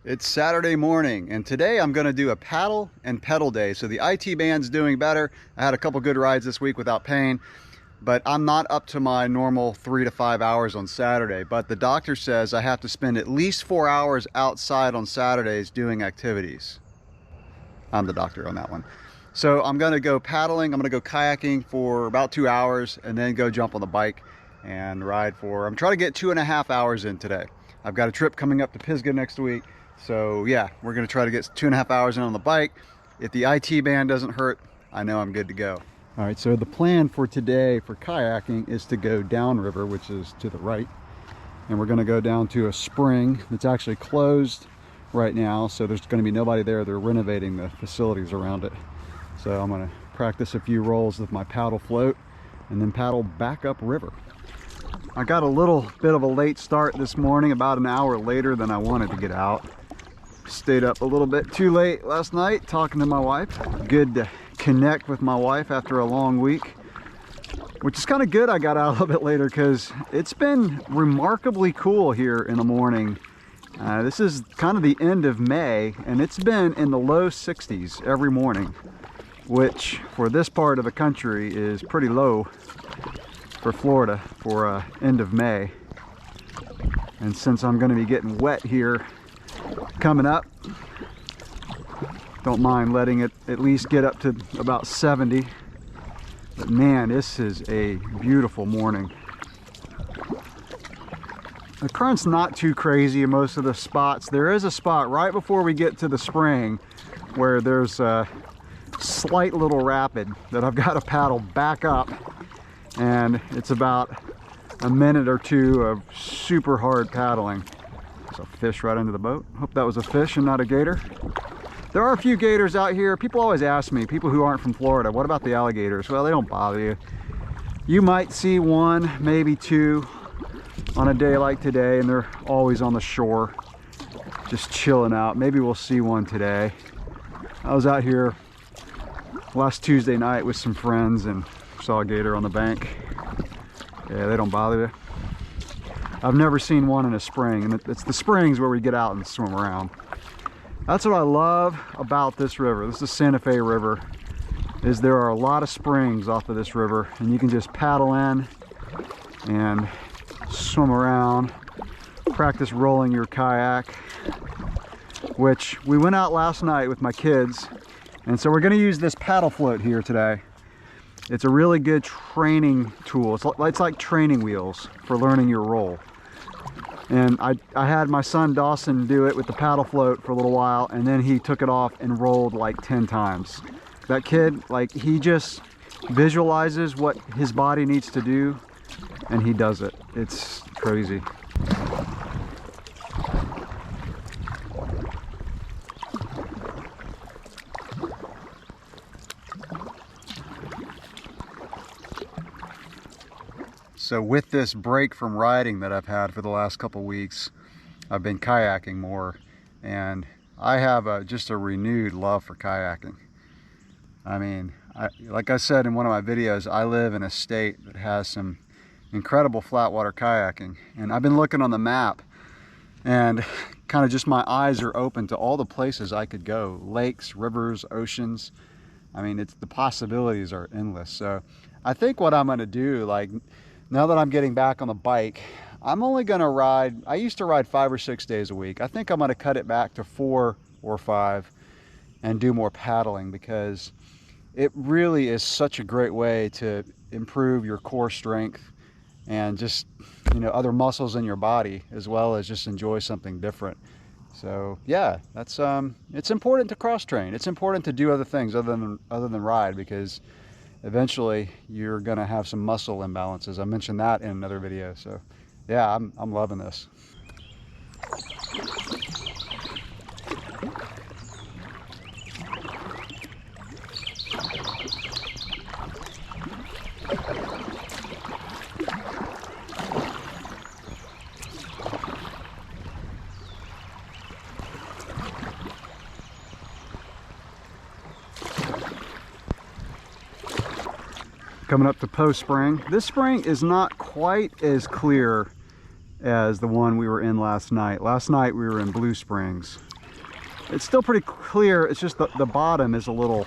It's Saturday morning, and today I'm going to do a paddle and pedal day. So the IT band's doing better. I had a couple good rides this week without pain, but I'm not up to my normal 3 to 5 hours on Saturday. But the doctor says I have to spend at least 4 hours outside on Saturdays doing activities. I'm the doctor on that one. So I'm going to go paddling, I'm going to go kayaking for about 2 hours, and then go jump on the bike and ride for, I'm trying to get 2.5 hours in today. I've got a trip coming up to Pisgah next week. So yeah, we're gonna try to get 2.5 hours in on the bike. If the IT band doesn't hurt, I know I'm good to go. All right, so the plan for today for kayaking is to go downriver, which is to the right. And we're gonna go down to a spring that's actually closed right now. So there's gonna be nobody there. They're renovating the facilities around it. So I'm gonna practice a few rolls with my paddle float and then paddle back up river. I got a little bit of a late start this morning, about an hour later than I wanted to get out. Stayed up a little bit too late last night talking to my wife. Good to connect with my wife after a long week, which is kind of good I got out a little bit later because it's been remarkably cool here in the morning. This is kind of the end of May, and it's been in the low 60s every morning, which for this part of the country is pretty low for Florida for end of May. And since I'm going to be getting wet here coming up, don't mind letting it at least get up to about 70. But man, this is a beautiful morning. The current's not too crazy in most of the spots. There is a spot right before we get to the spring where there's a slight little rapid that I've got to paddle back up, and it's about a minute or two of super hard paddling. There's a fish right under the boat. Hope that was a fish and not a gator. There are a few gators out here. People always ask me, people who aren't from Florida, what about the alligators? Well, they don't bother you. You might see one, maybe two on a day like today, and they're always on the shore, just chilling out. Maybe we'll see one today. I was out here last Tuesday night with some friends and saw a gator on the bank. Yeah, they don't bother you. I've never seen one in a spring, and it's the springs where we get out and swim around. That's what I love about this river. This is the Santa Fe River. Is there are a lot of springs off of this river, and you can just paddle in and swim around, practice rolling your kayak, which we went out last night with my kids, and so we're going to use this paddle float here today. It's a really good training tool. It's like training wheels for learning your roll. And I had my son Dawson do it with the paddle float for a little while, and then he took it off and rolled like 10 times. That kid, like, he just visualizes what his body needs to do, and he does it. It's crazy. So with this break from riding that I've had for the last couple weeks, I've been kayaking more, and I have just a renewed love for kayaking. I mean, like I said in one of my videos, I live in a state that has some incredible flatwater kayaking, and I've been looking on the map, and kind of just my eyes are open to all the places I could go. Lakes, rivers, oceans. I mean, the possibilities are endless. So I think what I'm going to do, like, now that I'm getting back on the bike, I'm only going to ride, I used to ride 5 or 6 days a week. I think I'm going to cut it back to 4 or 5 and do more paddling, because it really is such a great way to improve your core strength and just, you know, other muscles in your body, as well as just enjoy something different. So yeah, that's it's important to cross train. It's important to do other things other than ride, because eventually you're going to have some muscle imbalances. I mentioned that in another video. So yeah, I'm loving this. Coming up to Post Spring. This spring is not quite as clear as the one we were in last night. Last night we were in Blue Springs. It's still pretty clear, it's just the bottom is a little,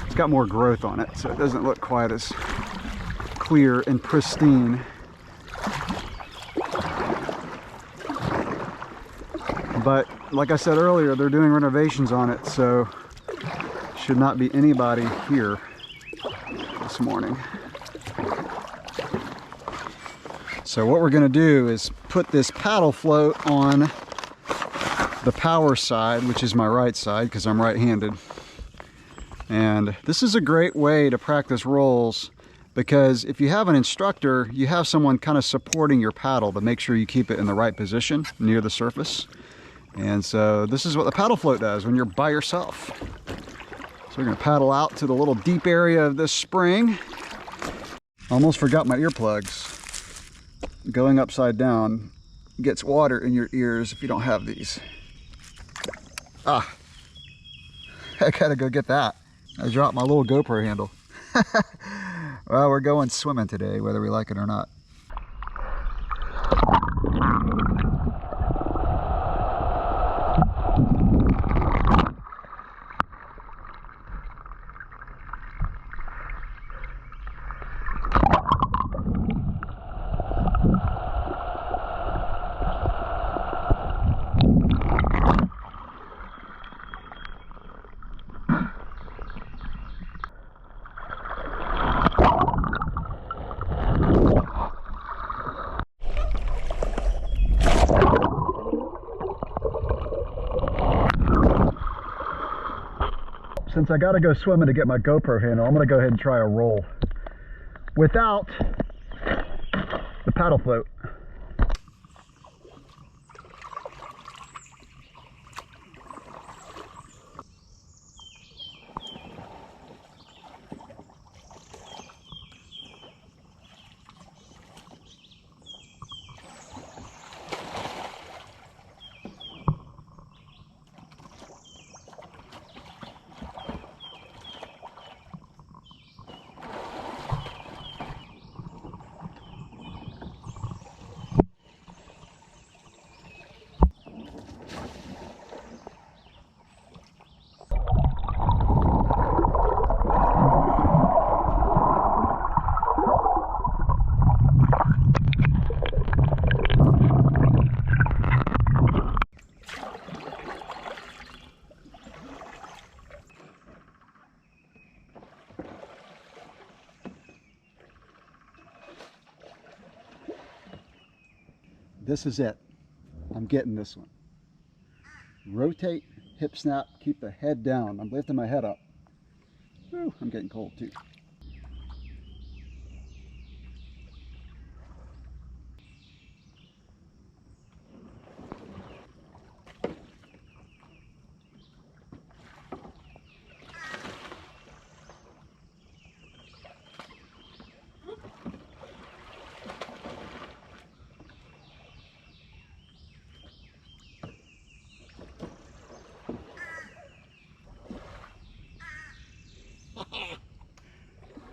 it's got more growth on it, so it doesn't look quite as clear and pristine. But like I said earlier, they're doing renovations on it, so should not be anybody here this morning. So what we're going to do is put this paddle float on the power side, which is my right side because I'm right-handed. And this is a great way to practice rolls, because if you have an instructor, you have someone kind of supporting your paddle to make sure you keep it in the right position near the surface. And so this is what the paddle float does when you're by yourself. So we're going to paddle out to the little deep area of this spring. Almost forgot my earplugs. Going upside down gets water in your ears if you don't have these. Ah, I gotta go get that. I dropped my little GoPro handle. Well, we're going swimming today, whether we like it or not. Since I gotta go swimming to get my GoPro handle, I'm gonna go ahead and try a roll without the paddle float. This is it. I'm getting this one. Rotate, hip snap, keep the head down. I'm lifting my head up. Whew, I'm getting cold too.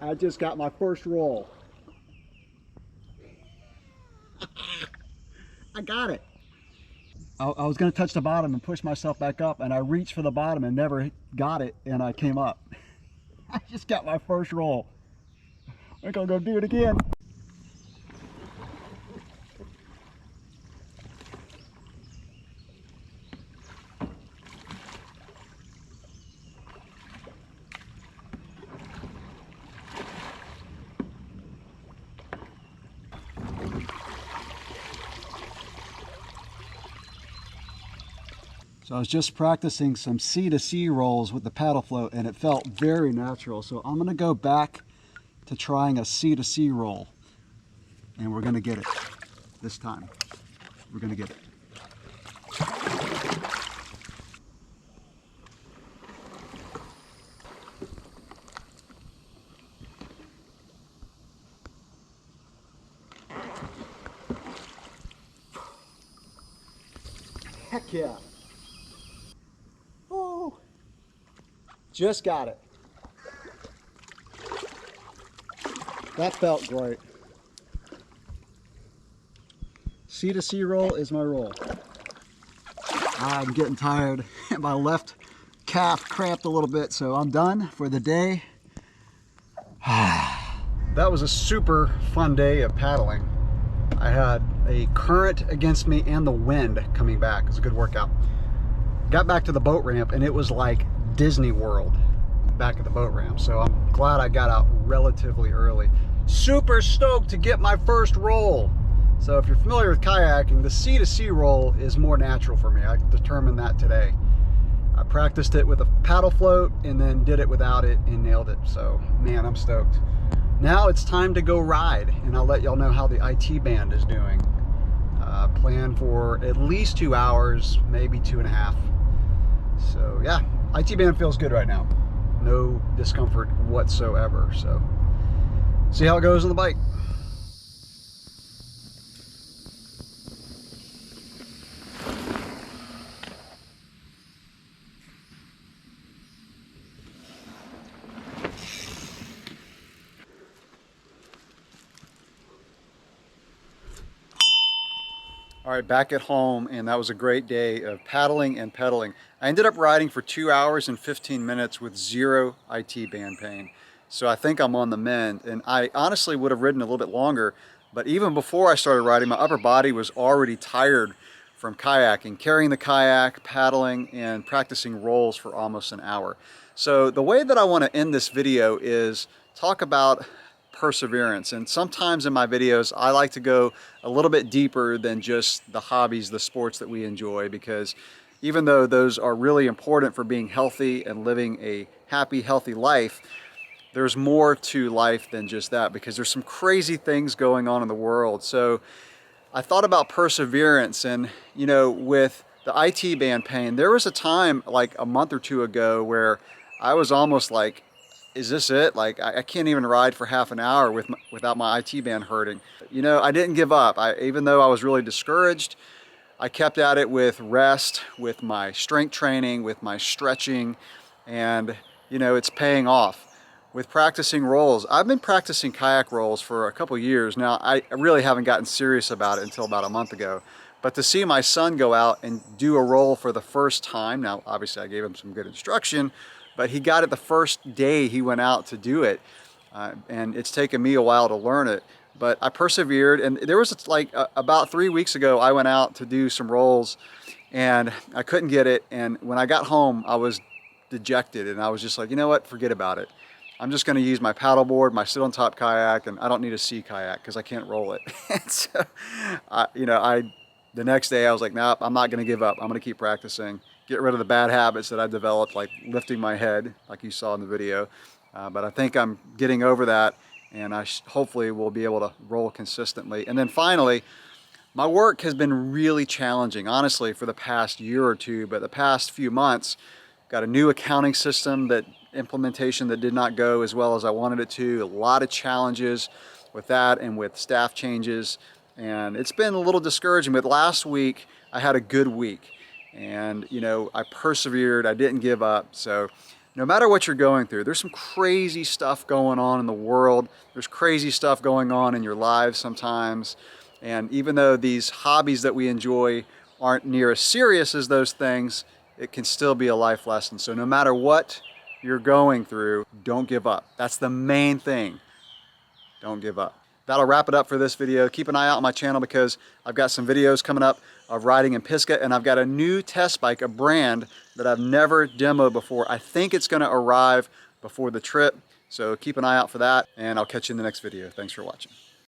I just got my first roll. I got it. I was going to touch the bottom and push myself back up, and I reached for the bottom and never got it, and I came up. I just got my first roll. I'm going to go do it again. So I was just practicing some C-to-C rolls with the paddle float, and it felt very natural. So I'm going to go back to trying a C-to-C roll, and we're going to get it this time. We're going to get it. Heck yeah. Oh, just got it. That felt great. C to C roll is my roll. I'm getting tired. My left calf cramped a little bit, so I'm done for the day. That was a super fun day of paddling. I had a current against me and the wind coming back. It was a good workout. Got back to the boat ramp and it was like Disney World back at the boat ramp. So I'm glad I got out relatively early. Super stoked to get my first roll. So if you're familiar with kayaking, the C to C roll is more natural for me. I determined that today. I practiced it with a paddle float and then did it without it and nailed it. So man, I'm stoked. Now it's time to go ride, and I'll let y'all know how the IT band is doing. Plan for at least 2 hours, maybe 2.5. So yeah, IT band feels good right now. No discomfort whatsoever. So see how it goes on the bike. All right, back at home, and that was a great day of paddling and pedaling. I ended up riding for 2 hours and 15 minutes with 0 IT band pain. So I think I'm on the mend, and I honestly would have ridden a little bit longer, but even before I started riding, my upper body was already tired from kayaking, carrying the kayak, paddling, and practicing rolls for almost an hour. So the way that I want to end this video is talk about perseverance. And sometimes in my videos, I like to go a little bit deeper than just the hobbies, the sports that we enjoy, because even though those are really important for being healthy and living a happy, healthy life, there's more to life than just that, because there's some crazy things going on in the world. So I thought about perseverance, and you know, with the IT band pain, there was a time like a month or two ago where I was almost like, is this it? Like, I can't even ride for half an hour without my IT band hurting. You know, I didn't give up. Even though I was really discouraged, I kept at it with rest, with my strength training, with my stretching, and you know, it's paying off. With practicing rolls, I've been practicing kayak rolls for a couple years now. I really haven't gotten serious about it until about a month ago. But to see my son go out and do a roll for the first time, now obviously I gave him some good instruction, but he got it the first day he went out to do it. And it's taken me a while to learn it, but I persevered. And there was like about 3 weeks ago, I went out to do some rolls and I couldn't get it. And when I got home, I was dejected and I was just like, you know what, forget about it. I'm just gonna use my paddleboard, my sit on top kayak, and I don't need a sea kayak because I can't roll it. And so, the next day I was like, nope, I'm not gonna give up. I'm gonna keep practicing. Get rid of the bad habits that I developed, like lifting my head, like you saw in the video. But I think I'm getting over that, and I hopefully will be able to roll consistently. And then finally, my work has been really challenging, honestly, for the past year or two, but the past few months, got a new accounting system implementation that did not go as well as I wanted it to. A lot of challenges with that and with staff changes. And it's been a little discouraging, but last week I had a good week. And you know, I persevered, I didn't give up. So no matter what you're going through, there's some crazy stuff going on in the world. There's crazy stuff going on in your lives sometimes. And even though these hobbies that we enjoy aren't near as serious as those things, it can still be a life lesson. So no matter what you're going through, don't give up. That's the main thing. Don't give up. That'll wrap it up for this video. Keep an eye out on my channel because I've got some videos coming up of riding in Pisgah, and I've got a new test bike, a brand that I've never demoed before. I think it's gonna arrive before the trip, so keep an eye out for that, and I'll catch you in the next video. Thanks for watching.